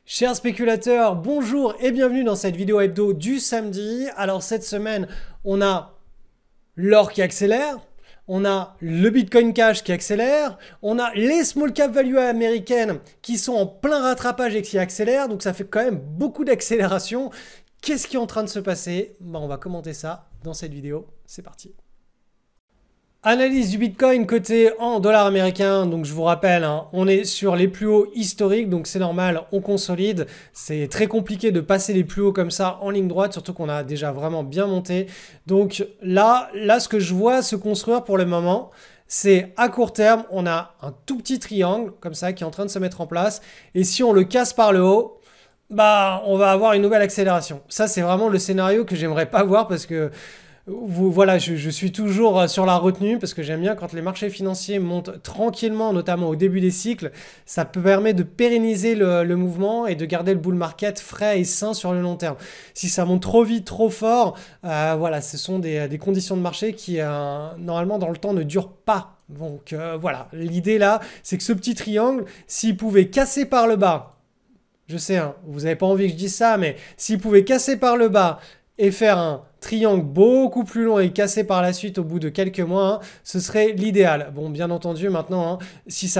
Chers spéculateurs, bonjour et bienvenue dans cette vidéo hebdo du samedi. Alors cette semaine, on a l'or qui accélère, on a le Bitcoin Cash qui accélère, on a les small cap value américaines qui sont en plein rattrapage et qui accélèrent, donc ça fait quand même beaucoup d'accélération. Qu'est-ce qui est en train de se passer? On va commenter ça dans cette vidéo, c'est parti. Analyse du Bitcoin côté en dollars américains, donc je vous rappelle, on est sur les plus hauts historiques, donc c'est normal, on consolide. C'est très compliqué de passer les plus hauts comme ça en ligne droite, surtout qu'on a déjà vraiment bien monté. Donc là, ce que je vois se construire pour le moment, c'est à court terme, on a un tout petit triangle comme ça qui est en train de se mettre en place. Et si on le casse par le haut, on va avoir une nouvelle accélération. Ça, c'est vraiment le scénario que j'aimerais pas voir parce que voilà, je suis toujours sur la retenue parce que j'aime bien quand les marchés financiers montent tranquillement, notamment au début des cycles. Ça peut permettre de pérenniser le mouvement et de garder le bull market frais et sain sur le long terme. Si ça monte trop vite, trop fort, voilà, ce sont des conditions de marché qui, normalement, dans le temps, ne durent pas. Donc voilà, l'idée là, c'est que ce petit triangle, s'il pouvait casser par le bas, je sais, vous n'avez pas envie que je dise ça, mais s'il pouvait casser par le bas et faire un triangle beaucoup plus long et cassé par la suite au bout de quelques mois, ce serait l'idéal. Bon, bien entendu, maintenant, si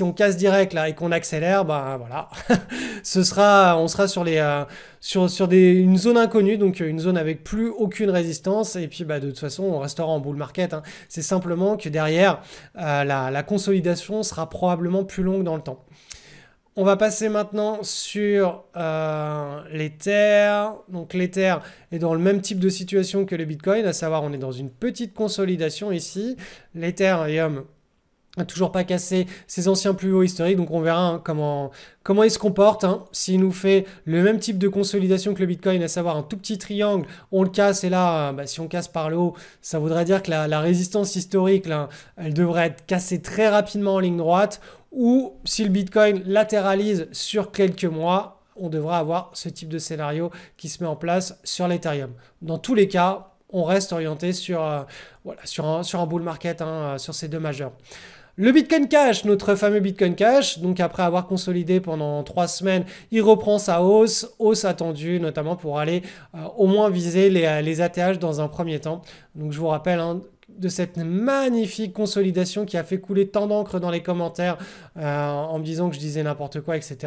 on casse direct là et qu'on accélère, voilà, on sera sur une zone inconnue, donc une zone avec plus aucune résistance. Et puis, de toute façon, on restera en bull market. C'est simplement que derrière, la consolidation sera probablement plus longue dans le temps. On va passer maintenant sur l'Ether. Donc l'Ether est dans le même type de situation que le Bitcoin, à savoir on est dans une petite consolidation ici. L'Ethereum n'a toujours pas cassé ses anciens plus hauts historiques, donc on verra comment il se comporte. S'il nous fait le même type de consolidation que le Bitcoin, à savoir un tout petit triangle, on le casse et là, si on casse par le haut, ça voudrait dire que la résistance historique, là, elle devrait être cassée très rapidement en ligne droite. Ou si le Bitcoin latéralise sur quelques mois, on devra avoir ce type de scénario qui se met en place sur l'Ethereum. Dans tous les cas, on reste orienté sur un bull market, sur ces deux majeurs. Le Bitcoin Cash, notre fameux Bitcoin Cash, donc après avoir consolidé pendant 3 semaines, il reprend sa hausse attendue notamment pour aller au moins viser les ATH dans un premier temps. Donc je vous rappelle, de cette magnifique consolidation qui a fait couler tant d'encre dans les commentaires en me disant que je disais n'importe quoi, etc.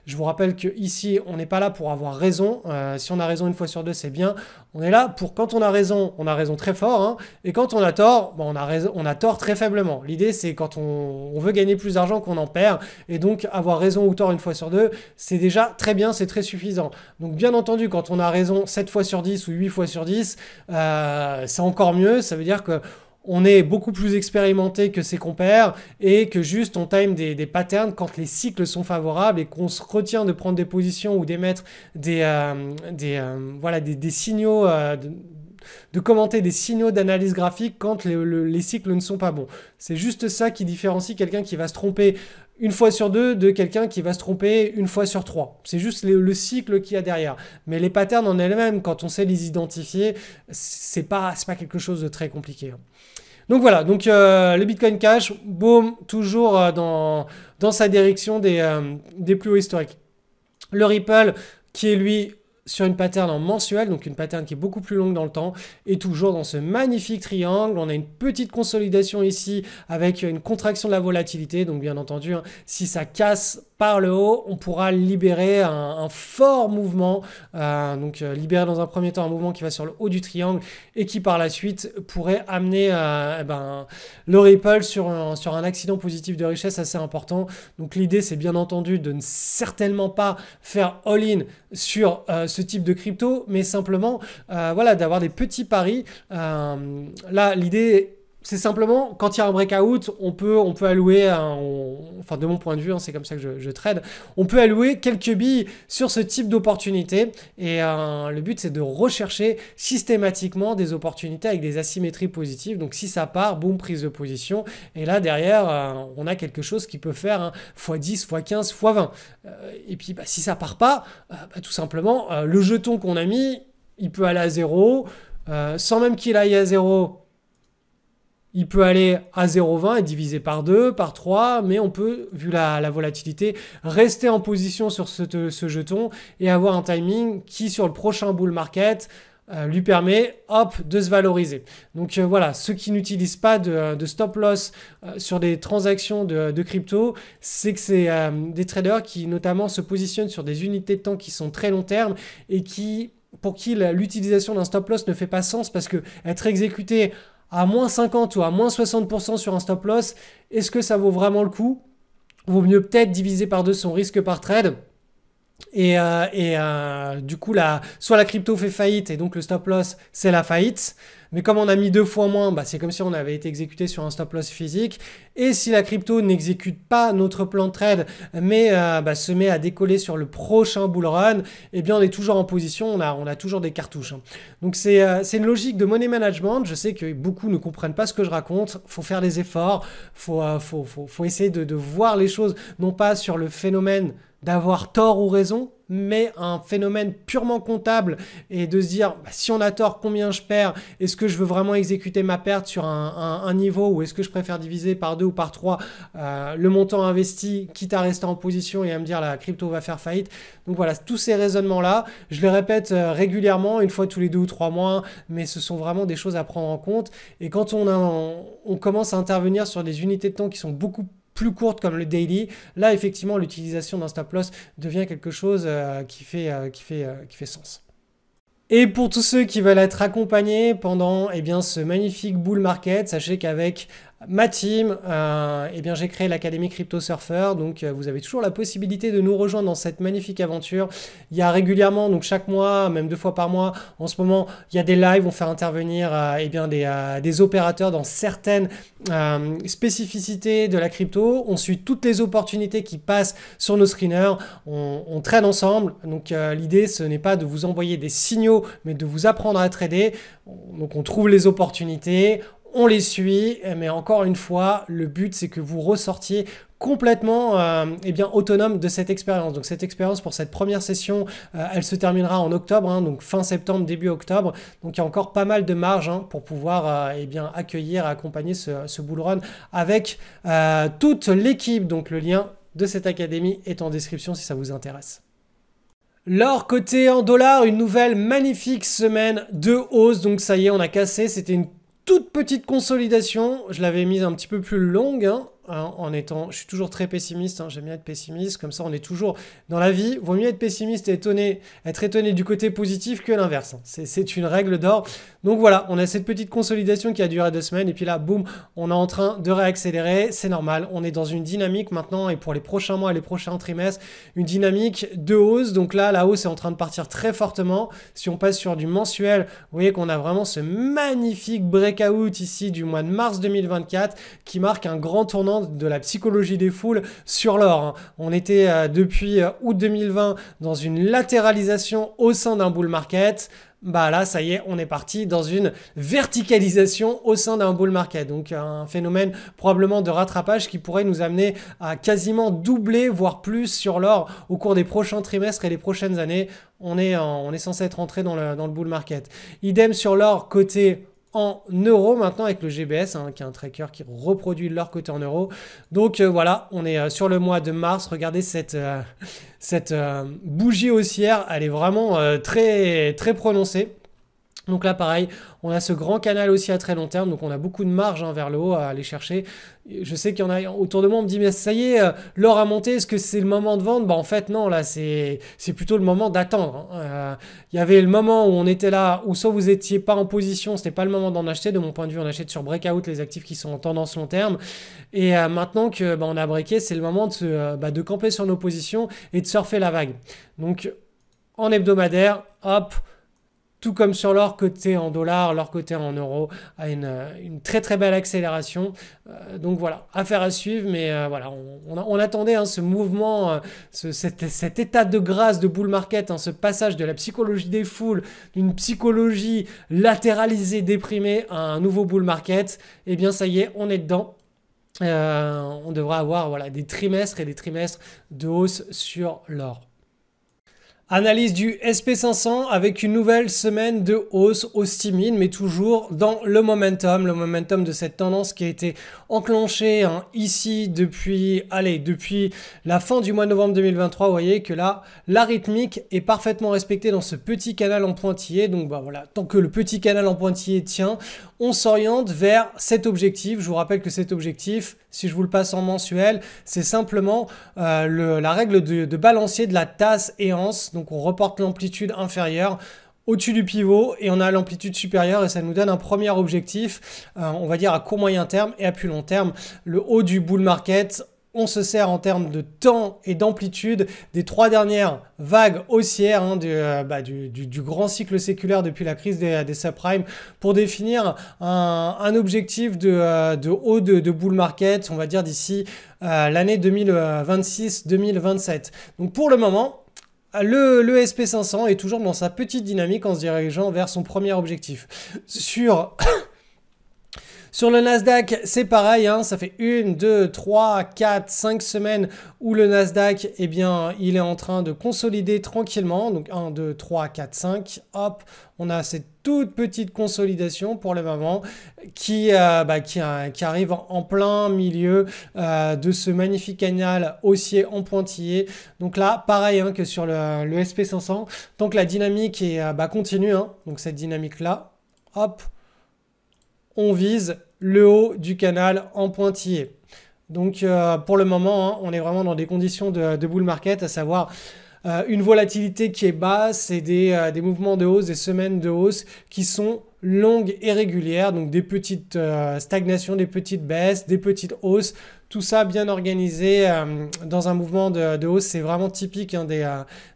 Je vous rappelle que ici, on n'est pas là pour avoir raison. Si on a raison une fois sur deux, c'est bien. On est là pour, quand on a raison très fort. Et quand on a tort, on a tort très faiblement. L'idée, c'est quand on veut gagner plus d'argent qu'on en perd. Et donc, avoir raison ou tort une fois sur deux, c'est déjà très bien, c'est très suffisant. Donc, bien entendu, quand on a raison 7 fois sur 10 ou 8 fois sur 10, c'est encore mieux. Ça veut dire que on est beaucoup plus expérimenté que ses compères et que juste on time des patterns quand les cycles sont favorables et qu'on se retient de prendre des positions ou d'émettre des signaux, de commenter des signaux d'analyse graphique quand les cycles ne sont pas bons. C'est juste ça qui différencie quelqu'un qui va se tromper une fois sur deux de quelqu'un qui va se tromper une fois sur trois. C'est juste le cycle qu'il y a derrière. Mais les patterns en elles-mêmes, quand on sait les identifier, c'est pas quelque chose de très compliqué. Donc voilà, le Bitcoin Cash, boum, toujours dans sa direction des plus hauts historiques. Le Ripple, qui est lui sur une pattern en mensuel, donc une pattern qui est beaucoup plus longue dans le temps, et toujours dans ce magnifique triangle. On a une petite consolidation ici avec une contraction de la volatilité, donc bien entendu, si ça casse par le haut, on pourra libérer un fort mouvement, libérer dans un premier temps un mouvement qui va sur le haut du triangle et qui par la suite pourrait amener le Ripple sur un accident positif de richesse assez important. Donc l'idée, c'est bien entendu de ne certainement pas faire all-in sur ce type de crypto, mais simplement d'avoir des petits paris. Là, l'idée, c'est simplement, quand il y a un breakout, on peut allouer, de mon point de vue, c'est comme ça que je trade, on peut allouer quelques billes sur ce type d'opportunité. Et le but, c'est de rechercher systématiquement des opportunités avec des asymétries positives. Donc, si ça part, boum, prise de position. Et là, derrière, on a quelque chose qui peut faire x10, x15, x20. Et puis, si ça part pas, tout simplement, le jeton qu'on a mis, il peut aller à zéro. Sans même qu'il aille à zéro, il peut aller à 0,20 et diviser par 2, par 3, mais on peut, vu la volatilité, rester en position sur ce jeton et avoir un timing qui, sur le prochain bull market, lui permet, hop, de se valoriser. Donc voilà, ceux qui n'utilisent pas de stop loss sur des transactions de crypto, c'est que c'est des traders qui notamment se positionnent sur des unités de temps qui sont très long terme et pour qui l'utilisation d'un stop loss ne fait pas sens, parce que être exécuté à moins 50 ou à moins 60% sur un stop loss, est-ce que ça vaut vraiment le coup? Vaut mieux peut-être diviser par 2 son risque par trade. Et du coup, soit la crypto fait faillite et donc le stop loss, c'est la faillite. Mais comme on a mis 2 fois moins, bah, c'est comme si on avait été exécuté sur un stop loss physique. Et si la crypto n'exécute pas notre plan de trade, mais se met à décoller sur le prochain bull run, eh bien on est toujours en position, on a toujours des cartouches. Donc c'est une logique de money management. Je sais que beaucoup ne comprennent pas ce que je raconte. Il faut faire des efforts, faut essayer de voir les choses, non pas sur le phénomène d'avoir tort ou raison, mais un phénomène purement comptable et de se dire si on a tort, combien je perds, est-ce que je veux vraiment exécuter ma perte sur un niveau, ou est-ce que je préfère diviser par 2 ou par 3 le montant investi, quitte à rester en position et à me dire la crypto va faire faillite. Donc voilà, tous ces raisonnements là, je les répète régulièrement, une fois tous les 2 ou 3 mois, mais ce sont vraiment des choses à prendre en compte. Et quand on commence à intervenir sur des unités de temps qui sont beaucoup plus courte comme le daily, là effectivement l'utilisation d'un stop loss devient quelque chose qui fait sens. Et pour tous ceux qui veulent être accompagnés pendant ce magnifique bull market, sachez qu'avec ma team, j'ai créé l'Académie Crypto Surfer, donc vous avez toujours la possibilité de nous rejoindre dans cette magnifique aventure. Il y a régulièrement, donc chaque mois, même 2 fois par mois, en ce moment, il y a des lives, on fait intervenir des opérateurs dans certaines spécificités de la crypto. On suit toutes les opportunités qui passent sur nos screeners, on trade ensemble. Donc l'idée, ce n'est pas de vous envoyer des signaux, mais de vous apprendre à trader. Donc on trouve les opportunités, on les suit, mais encore une fois, le but c'est que vous ressortiez complètement autonome de cette expérience. Donc cette expérience pour cette première session, elle se terminera en octobre, donc fin septembre, début octobre. Donc il y a encore pas mal de marge pour pouvoir accueillir et accompagner ce bull run avec toute l'équipe. Donc le lien de cette académie est en description si ça vous intéresse. L'or coté en dollars, une nouvelle magnifique semaine de hausse. Donc ça y est, on a cassé. C'était une toute petite consolidation, je l'avais mise un petit peu plus longue, je suis toujours très pessimiste, j'aime bien être pessimiste, comme ça on est toujours dans la vie, vaut mieux être pessimiste et être étonné du côté positif que l'inverse, c'est une règle d'or. Donc voilà, on a cette petite consolidation qui a duré 2 semaines et puis là, boum, on est en train de réaccélérer, c'est normal, on est dans une dynamique maintenant et pour les prochains mois et les prochains trimestres, une dynamique de hausse. Donc là, la hausse est en train de partir très fortement. Si on passe sur du mensuel, vous voyez qu'on a vraiment ce magnifique breakout ici du mois de mars 2024 qui marque un grand tournant de la psychologie des foules sur l'or. On était depuis août 2020 dans une latéralisation au sein d'un bull market. Bah là, ça y est, on est parti dans une verticalisation au sein d'un bull market. Donc un phénomène probablement de rattrapage qui pourrait nous amener à quasiment doubler, voire plus sur l'or au cours des prochains trimestres et les prochaines années. On est censé être entré dans le bull market. Idem sur l'or côté en euros maintenant avec le GBS qui est un tracker qui reproduit l'or coté en euros. Donc voilà, on est sur le mois de mars. Regardez cette bougie haussière, elle est vraiment très, très prononcée. Donc là, pareil, on a ce grand canal aussi à très long terme, donc on a beaucoup de marge vers le haut à aller chercher. Je sais qu'il y en a autour de moi, on me dit, mais ça y est, l'or a monté, est-ce que c'est le moment de vendre? Bah en fait, non, là, c'est plutôt le moment d'attendre. Il y avait le moment où on était là, où soit vous n'étiez pas en position, c'était pas le moment d'en acheter. De mon point de vue, on achète sur breakout les actifs qui sont en tendance long terme. Et maintenant que on a breaké, c'est le moment de camper sur nos positions et de surfer la vague. Donc, en hebdomadaire, hop, tout comme sur l'or coté en dollars, l'or coté en euros a une très très belle accélération. Donc voilà, affaire à suivre, mais voilà, on attendait ce mouvement, cet état de grâce de bull market, ce passage de la psychologie des foules, d'une psychologie latéralisée, déprimée à un nouveau bull market. Et bien ça y est, on est dedans. On devra avoir des trimestres et des trimestres de hausse sur l'or. Analyse du SP500 avec une nouvelle semaine de hausse timide, mais toujours dans le momentum de cette tendance qui a été enclenchée ici depuis la fin du mois de novembre 2023. Vous voyez que là, la rythmique est parfaitement respectée dans ce petit canal en pointillé. Donc voilà, tant que le petit canal en pointillé tient, on s'oriente vers cet objectif. Je vous rappelle que cet objectif, si je vous le passe en mensuel, c'est simplement la règle de balancier de la tasse et anse. Donc on reporte l'amplitude inférieure au-dessus du pivot et on a l'amplitude supérieure et ça nous donne un premier objectif, on va dire à court moyen terme et à plus long terme, le haut du bull market. On se sert en termes de temps et d'amplitude des 3 dernières vagues haussières du grand cycle séculaire depuis la crise des subprimes pour définir un objectif de haut de bull market, on va dire d'ici l'année 2026-2027. Donc pour le moment, le SP500 est toujours dans sa petite dynamique en se dirigeant vers son premier objectif. Sur le Nasdaq, c'est pareil, ça fait 1, 2, 3, 4, 5 semaines où le Nasdaq, eh bien, il est en train de consolider tranquillement. Donc 1, 2, 3, 4, 5, hop, on a cette toute petite consolidation pour le moment qui arrive en plein milieu de ce magnifique canal haussier en pointillé. Donc là, pareil que sur le SP500, tant que la dynamique continue, donc cette dynamique-là, hop, on vise le haut du canal en pointillé. Donc pour le moment, on est vraiment dans des conditions de bull market, à savoir une volatilité qui est basse et des mouvements de hausse, des semaines de hausse qui sont longues et régulières. Donc des petites stagnations, des petites baisses, des petites hausses. Tout ça bien organisé dans un mouvement de hausse. C'est vraiment typique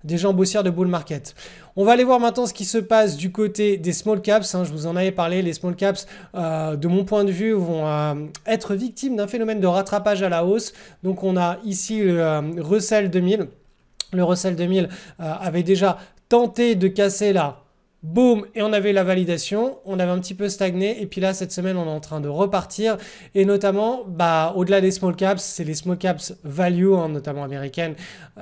des gens boursières de bull market. On va aller voir maintenant ce qui se passe du côté des small caps. Je vous en avais parlé. Les small caps, de mon point de vue, vont être victimes d'un phénomène de rattrapage à la hausse. Donc on a ici le Russell 2000. Le Russell 2000 avait déjà tenté de casser là. Boum, et on avait la validation, on avait un petit peu stagné et puis là cette semaine on est en train de repartir et notamment au-delà des small caps, c'est les small caps value, notamment américaines,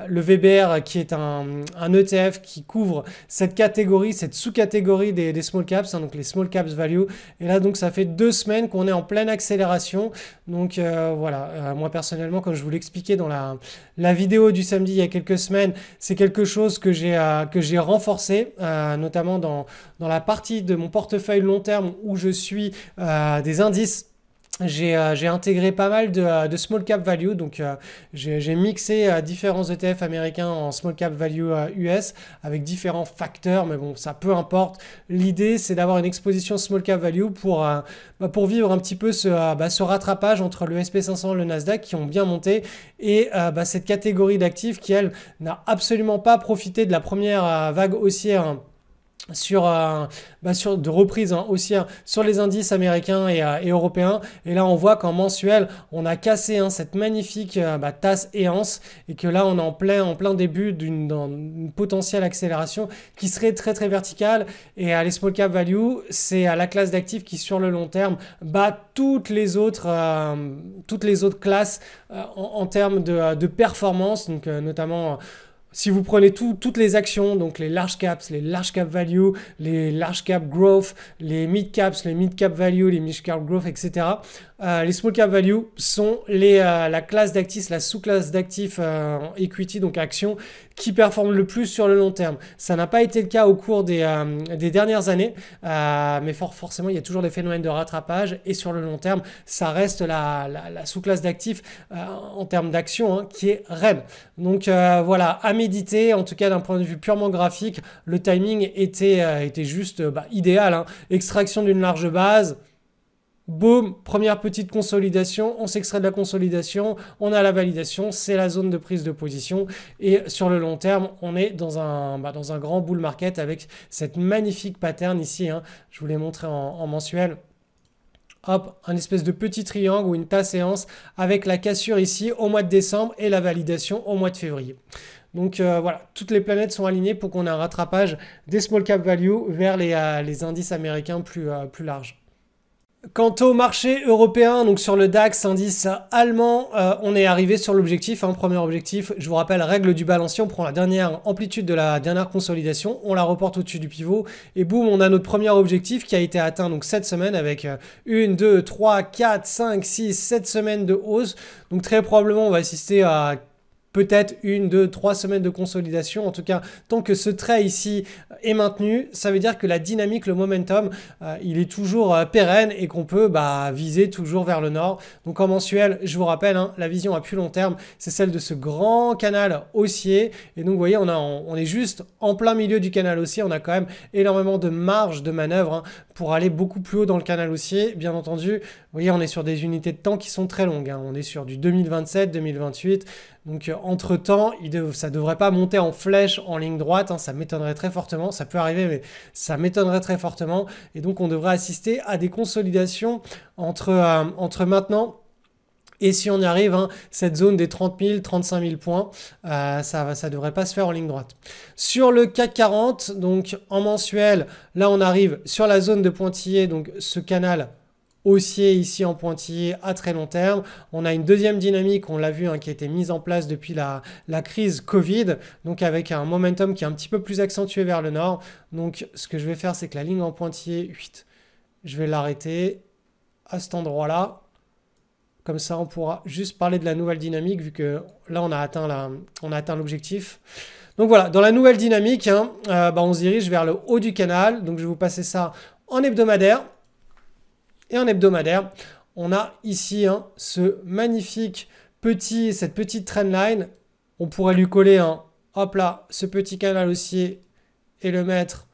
le VBR qui est un ETF qui couvre cette catégorie, cette sous-catégorie des small caps, donc les small caps value, et là donc ça fait 2 semaines qu'on est en pleine accélération. Donc voilà, moi personnellement, comme je vous l'expliquais dans la vidéo du samedi il y a quelques semaines, c'est quelque chose que j'ai renforcé, notamment dans la partie de mon portefeuille long terme où je suis des indices. J'ai intégré pas mal de small cap value, donc j'ai mixé différents ETF américains en small cap value US avec différents facteurs, mais bon, ça peu importe. L'idée, c'est d'avoir une exposition small cap value pour vivre un petit peu ce rattrapage entre le SP500 et le Nasdaq qui ont bien monté et cette catégorie d'actifs qui, elle, n'a absolument pas profité de la première vague haussière de reprise haussière sur les indices américains et européens. Et là, on voit qu'en mensuel, on a cassé cette magnifique tasse et anse et que là, on est en plein début d'une potentielle accélération qui serait très très verticale. Et les small cap value, c'est la classe d'actifs qui, sur le long terme, bat toutes les autres classes en termes de performance, donc notamment. Si vous prenez toutes les actions, donc les large caps value, les large cap growth, les mid caps value, les mid cap growth, etc. Les small cap value sont la classe d'actifs, la sous-classe d'actifs equity, donc actions, qui performent le plus sur le long terme. Ça n'a pas été le cas au cours des dernières années, mais forcément, il y a toujours des phénomènes de rattrapage et sur le long terme, ça reste la sous-classe d'actifs en termes d'actions qui est reine. Donc voilà, à méditer, en tout cas d'un point de vue purement graphique, le timing était juste idéal. Extraction d'une large base. Boum, première petite consolidation, on s'extrait de la consolidation, on a la validation, c'est la zone de prise de position et sur le long terme, on est dans un grand bull market avec cette magnifique pattern ici, je vous l'ai montré en mensuel. Hop, un espèce de petit triangle ou une tasse et anse avec la cassure ici au mois de décembre et la validation au mois de février. Donc voilà, toutes les planètes sont alignées pour qu'on ait un rattrapage des small cap value vers les indices américains plus larges. Quant au marché européen, donc sur le DAX, indice allemand, on est arrivé sur l'objectif. Premier objectif, je vous rappelle, règle du balancier, on prend la dernière amplitude de la dernière consolidation, on la reporte au-dessus du pivot et boum, on a notre premier objectif qui a été atteint donc cette semaine avec 1, 2, 3, 4, 5, 6, 7 semaines de hausse. Donc très probablement, on va assister à peut-être 1, 2, 3 semaines de consolidation. En tout cas, tant que ce trait ici est maintenu, ça veut dire que la dynamique, le momentum, il est toujours pérenne et qu'on peut viser toujours vers le nord. Donc en mensuel, je vous rappelle, la vision à plus long terme, c'est celle de ce grand canal haussier. Et donc vous voyez, on est juste en plein milieu du canal haussier. On a quand même énormément de marge de manœuvre pour aller beaucoup plus haut dans le canal haussier. Bien entendu, vous voyez, on est sur des unités de temps qui sont très longues. On est sur du 2027, 2028. Donc entre-temps, ça ne devrait pas monter en flèche en ligne droite, ça m'étonnerait très fortement, ça peut arriver mais ça m'étonnerait très fortement et donc on devrait assister à des consolidations entre maintenant et si on y arrive, cette zone des 30 000, 35 000 points, ça ne devrait pas se faire en ligne droite. Sur le CAC 40, donc en mensuel, là on arrive sur la zone de pointillé, donc ce canal haussier ici en pointillé à très long terme. On a une deuxième dynamique, on l'a vu, qui a été mise en place depuis la crise Covid, donc avec un momentum qui est un petit peu plus accentué vers le nord. Donc ce que je vais faire, c'est que la ligne en pointillé, je vais l'arrêter à cet endroit-là. Comme ça, on pourra juste parler de la nouvelle dynamique, vu que là, on a atteint l'objectif. Donc voilà, dans la nouvelle dynamique, on se dirige vers le haut du canal. Donc je vais vous passer ça en hebdomadaire. Et en hebdomadaire, on a ici cette petite trendline. On pourrait lui coller hop là, ce petit canal haussier et le mettre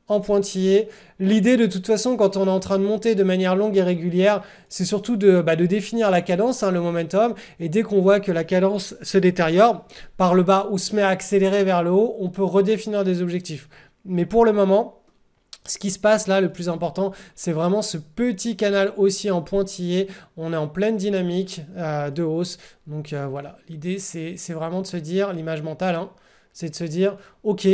en pointillé. L'idée de toute façon, quand on est en train de monter de manière longue et régulière, c'est surtout de définir la cadence, le momentum. Et dès qu'on voit que la cadence se détériore par le bas ou se met à accélérer vers le haut, on peut redéfinir des objectifs. Mais pour le moment, ce qui se passe là, le plus important, c'est vraiment ce petit canal haussier en pointillé. On est en pleine dynamique de hausse. Donc voilà, l'idée, c'est vraiment de se dire, l'image mentale, c'est de se dire, ok,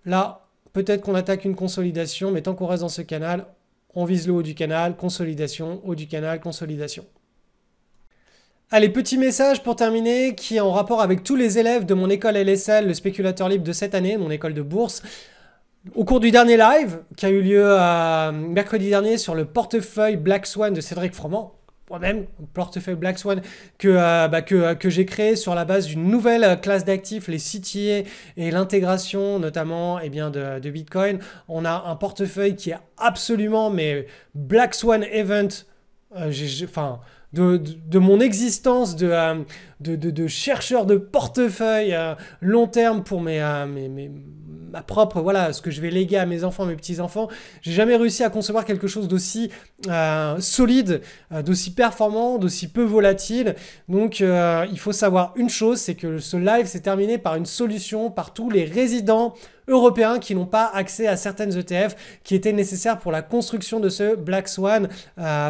là, peut-être qu'on attaque une consolidation, mais tant qu'on reste dans ce canal, on vise le haut du canal, consolidation, haut du canal, consolidation. Allez, petit message pour terminer qui est en rapport avec tous les élèves de mon école LSL, le spéculateur libre de cette année, mon école de bourse. Au cours du dernier live, qui a eu lieu mercredi dernier sur le portefeuille Black Swan de Cédric Froment, moi-même, portefeuille Black Swan que j'ai créé sur la base d'une nouvelle classe d'actifs, les CTA et l'intégration notamment de Bitcoin. On a un portefeuille qui est absolument Black Swan Event, de mon existence de chercheur de portefeuille long terme pour ma propre, ce que je vais léguer à mes enfants, mes petits-enfants. J'ai jamais réussi à concevoir quelque chose d'aussi solide, d'aussi performant, d'aussi peu volatile. Donc, il faut savoir une chose, c'est que ce live s'est terminé par une solution par tous les résidents européens qui n'ont pas accès à certaines ETF qui étaient nécessaires pour la construction de ce Black Swan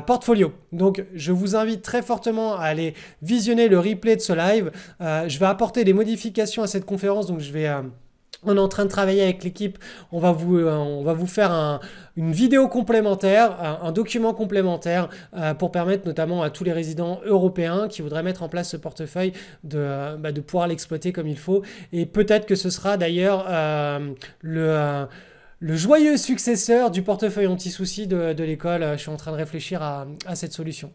portfolio. Donc, je vous invite très fortement à aller visionner le replay de ce live. Je vais apporter des modifications à cette conférence, donc on est en train de travailler avec l'équipe. On va vous faire une vidéo complémentaire, un document complémentaire pour permettre notamment à tous les résidents européens qui voudraient mettre en place ce portefeuille de pouvoir l'exploiter comme il faut. Et peut-être que ce sera d'ailleurs le joyeux successeur du portefeuille anti-souci de l'école. Je suis en train de réfléchir à cette solution.